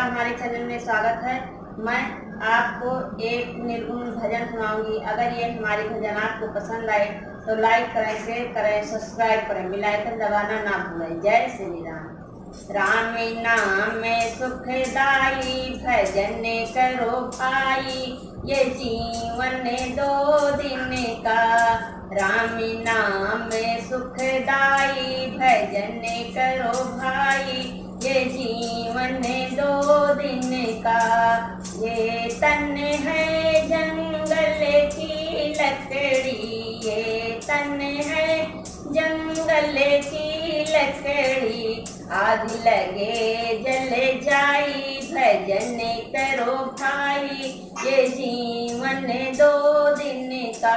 आपका हमारे चैनल में स्वागत है। मैं आपको एक निर्गुण भजन सुनाऊंगी। अगर ये हमारी भजन आपको पसंद आए तो लाइक करें, शेयर करें, सब्सक्राइब करें, बेल आइकन दबाना ना भूलें। जय श्री राम। राम नाम में सुखदाई भजन करो भाई, ये जीवन 2 दिन का। राम नाम में सुखदाई भजन करो भाई, ये जीवन 2 दिन का। ये तन है जंगल की लकड़ी, ये तन है जंगल की लकड़ी। आग लगे जल जाई भजन करो भाई, ये जीवन 2 दिन का।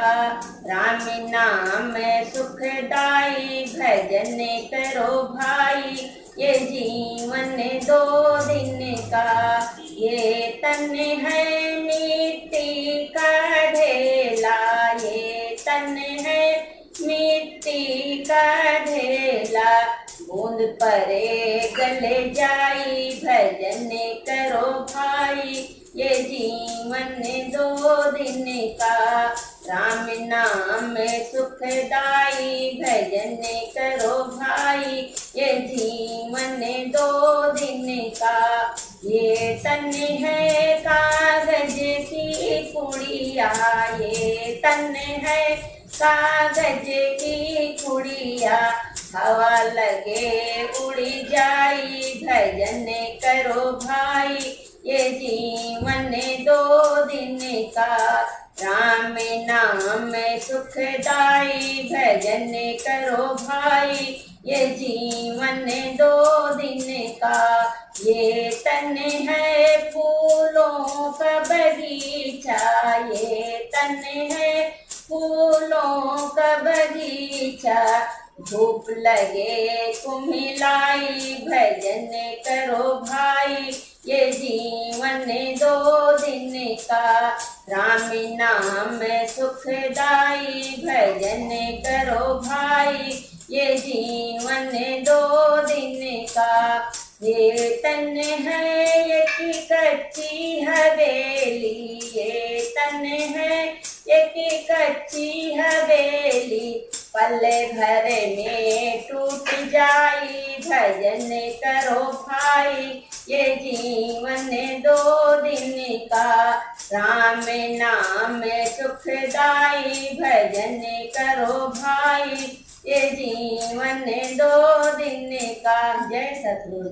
राम नाम सुखदाई भजन करो भाई, ये जीवन 2 दिन का। ये तन है मिट्टी का ढेला, ये तन है मिट्टी का ढेला। बूंद परे गले जाई भजन करो भाई, ये जीवन 2 दिन का। राम नाम सुखदाई भजन करो भाई, ये जीवन 2 दिन का। ये तन है कागज की पुड़िया, ये तन है कागज की पुड़िया। हवा लगे उड़ी जाई भजन करो भाई, ये जीवन 2 दिन का। राम नाम सुखदाई भजन करो भाई, ये जीवन 2 दिन का। ये तन है फूलों का बगीचा, ये तन है फूलों का बगीचा। धूप लगे कुम्हिलाई भजन करो भाई, ये जीवन 2 दिन का। राम नाम सुखदाई भजन करो भाई, ये जीवन 2 दिन का। ये तन है एक कच्ची हवेली, ये तन है एक कच्ची हवेली। पल भर में टूट जाई भजन करो भाई, ये जीवन 2 दिन का। राम नाम सुखदाई भजन करो भाई, ये जीवन 2 दिन का। जय सतगुरु।